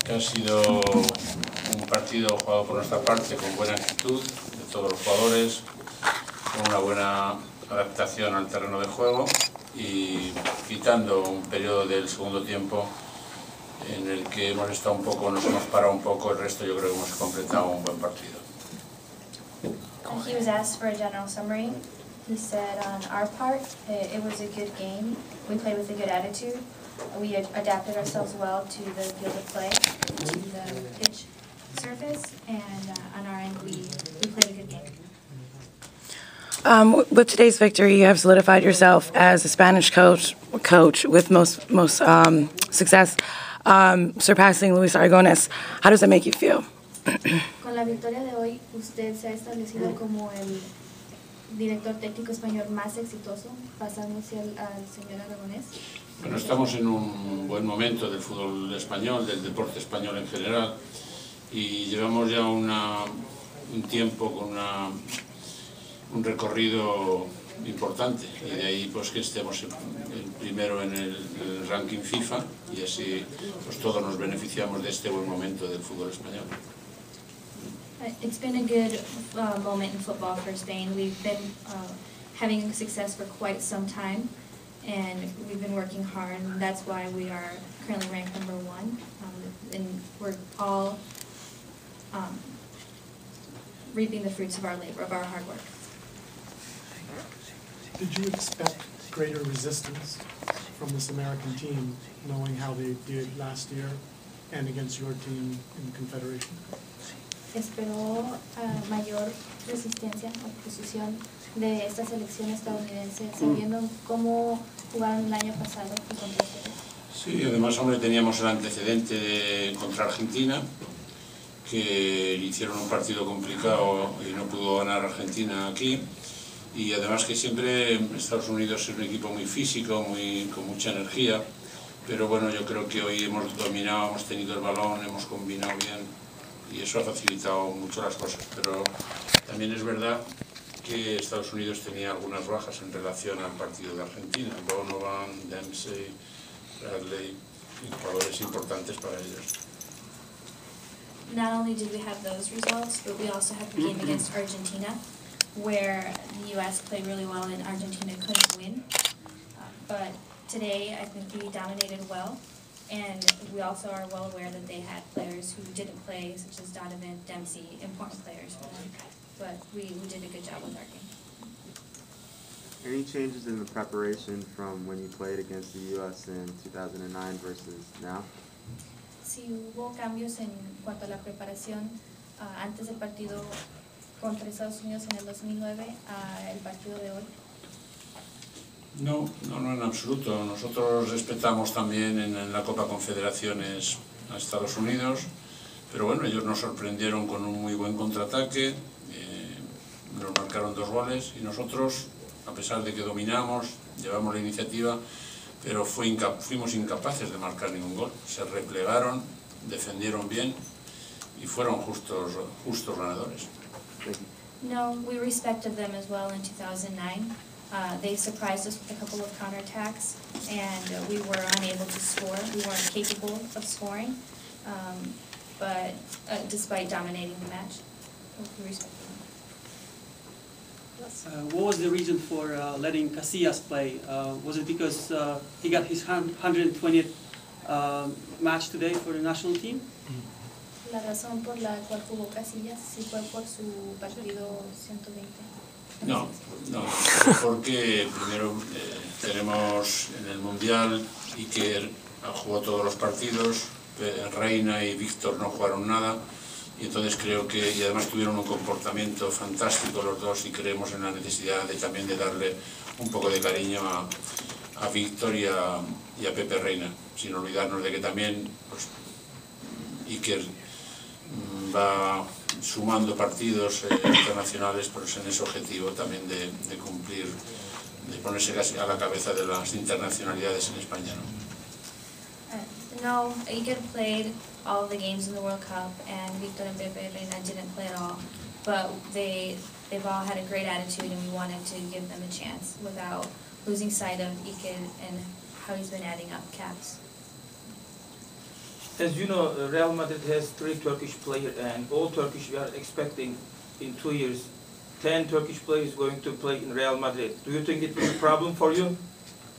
que ha sido un partido jugado por nuestra parte con buena actitud de todos los jugadores, con una buena adaptación al terreno de juego y quitando un periodo del segundo tiempo en el que hemos estado un poco, nos hemos parado un poco, el resto yo creo que hemos completado un buen partido. He was asked for a general summary. He said on our part, it was a good game. We played with a good attitude. We adapted ourselves well to the field of play, to the pitch surface, and on our end, we played a good game. With today's victory, you have solidified yourself as a Spanish coach with most success, surpassing Luis Aragonés. How does that make you feel? Con la victoria de hoy, usted se ha establecido como el director técnico español más exitoso, pasándose al señor Aragonés. Bueno, estamos en un buen momento del fútbol español, del deporte español en general, y llevamos ya un tiempo con un recorrido importante, y de ahí pues que estemos primero en el ranking FIFA, y así pues todos nos beneficiamos de este buen momento del fútbol español. It's been a good moment in football for Spain. We've been having success for quite some time, and we've been working hard, and that's why we are currently ranked number 1. And we're all reaping the fruits of our labor, of our hard work. Did you expect greater resistance from this American team, knowing how they did last year and against your team in Confederation? ¿Esperó mayor resistencia, oposición de esta selección estadounidense, sabiendo cómo jugaron el año pasado contra ustedes? Sí, además, hombre, teníamos el antecedente contra Argentina, que hicieron un partido complicado y no pudo ganar Argentina aquí. Y además que siempre Estados Unidos es un equipo muy físico, con mucha energía, pero bueno, yo creo que hoy hemos dominado, hemos tenido el balón, hemos combinado bien y eso ha facilitado mucho las cosas, pero también es verdad que Estados Unidos tenía algunas bajas en relación al partido de Argentina, Donovan, Dempsey, Bradley, jugadores importantes para ellos. Not only did we have those results, but we also had the game against Argentina, where the U.S. played really well and Argentina couldn't win. But today, I think we dominated well, and we also are well aware that they had players who didn't play, such as Donovan, Dempsey, important players for them. But we did a good job with our game. Any changes in the preparation from when you played against the U.S. in 2009 versus now? Si hubo cambios en cuanto a la preparación antes del partido contra Estados Unidos en el 2009 al partido de hoy. No en absoluto. Nosotros respetamos también en la Copa Confederaciones a Estados Unidos, pero bueno, ellos nos sorprendieron con un muy buen contraataque, nos marcaron 2 goles y nosotros, a pesar de que dominamos, llevamos la iniciativa, pero fuimos incapaces de marcar ningún gol. Se replegaron, defendieron bien y fueron justos ganadores. No, we respected them as well in 2009. They surprised us with a couple of counterattacks, and we were unable to score. We weren't capable of scoring, but despite dominating the match, we respected them. What was the reason for letting Casillas play? Was it because he got his 120th match today for the national team? La razón por la cual jugó Casillas, si fue por su partido 120. No, porque primero tenemos en el Mundial Iker jugó todos los partidos, Reina y Víctor no jugaron nada, y entonces creo que, y además tuvieron un comportamiento fantástico los dos, y creemos en la necesidad también de darle un poco de cariño a Víctor y a Pepe Reina, sin olvidarnos de que también pues, Iker va sumando partidos internacionales, pero es en ese objetivo también de cumplir, de ponerse casi a la cabeza de las internacionalidades en España, ¿no? No, Iker played all of the games in the World Cup, and Victor and Pepe Reina didn't play at all, but they've all had a great attitude, and we wanted to give them a chance without losing sight of Iker and how he's been adding up caps. As you know, Real Madrid has 3 Turkish players, and all Turkish we are expecting in 2 years, 10 Turkish players going to play in Real Madrid. Do you think it was a problem for you?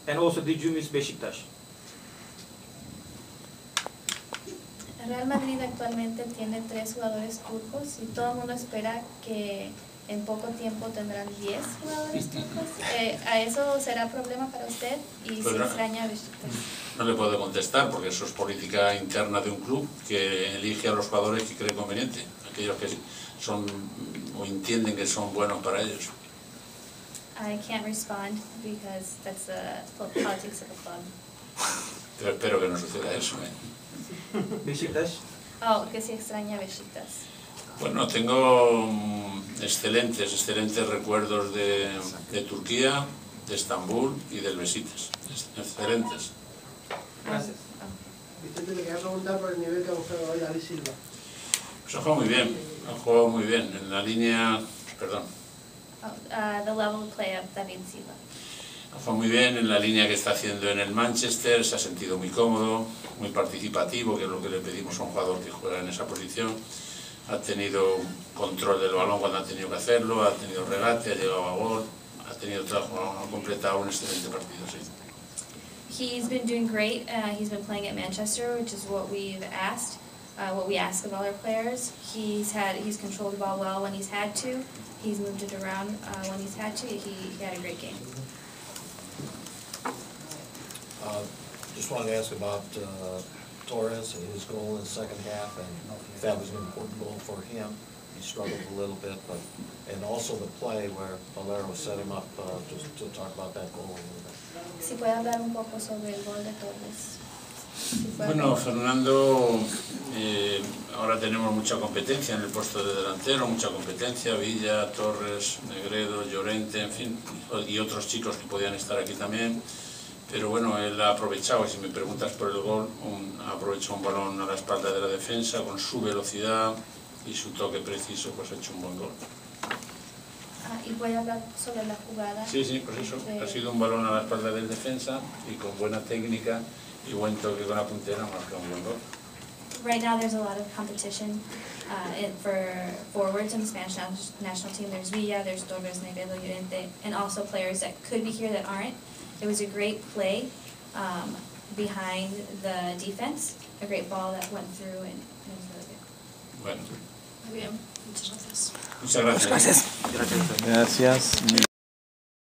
And also, did you miss Beşiktaş? Real Madrid actualmente tiene 3 jugadores turcos y todo el mundo espera que en poco tiempo tendrán 10 jugadores turcos. ¿A eso será problema para usted? ¿Y si Pues no. extraña a Beşiktaş? No le puedo contestar porque eso es política interna de un club que elige a los jugadores que cree conveniente, aquellos que son o entienden que son buenos para ellos. I can't respond because that's the politics of the club. Pero espero que no suceda eso. Beşiktaş? Oh, que si extraña a Beşiktaş. Bueno, tengo excelentes recuerdos de Turquía, de Estambul y del Besiktas. Excelentes. Gracias. Vicente, le quería preguntar por el nivel que ha mostrado hoy David Silva. Pues ha jugado muy bien, en la línea, perdón, Oh, the level of play of David Silva. ha jugado muy bien en la línea que está haciendo en el Manchester, se ha sentido muy cómodo, muy participativo, que es lo que le pedimos a un jugador que juega en esa posición. Ha tenido control del balón cuando ha tenido que hacerlo, ha tenido regate, ha llegado a gol, ha completado un excelente partido, sí. He's been doing great. He's been playing at Manchester, which is what we've asked, what we ask of all our players. He's controlled the ball well when he's had to. He's moved it around when he's had to. He had a great game. Just wanted to ask about Torres and his goal in the second half, and if that was an important goal for him. He struggled a little bit, and also the play where Valero set him up, just to talk about that goal a little bit. Si puede hablar un poco sobre el gol de Torres. Bueno, Fernando, ahora tenemos mucha competencia en el puesto de delantero, mucha competencia, Villa, Torres, Negredo, Llorente, en fin, y otros chicos que podían estar aquí también. Pero bueno, él ha aprovechado, y si me preguntas por el gol, ha aprovechado un balón a la espalda de la defensa con su velocidad y su toque preciso, pues ha hecho un buen gol. Y puede hablar sobre la jugada. Sí, pues eso, ha sido un balón a la espalda del defensa y con buena técnica y buen toque con la puntera, marca un buen gol. Right now there's a lot of competition for forwards in the Spanish national team. There's Villa, there's Torres, Negredo, Llorente, and also players that could be here that aren't. It was a great play behind the defense, a great ball that went through, and it was really good. Bueno. Muy bien, muchas gracias. Muchas gracias. Gracias. Gracias.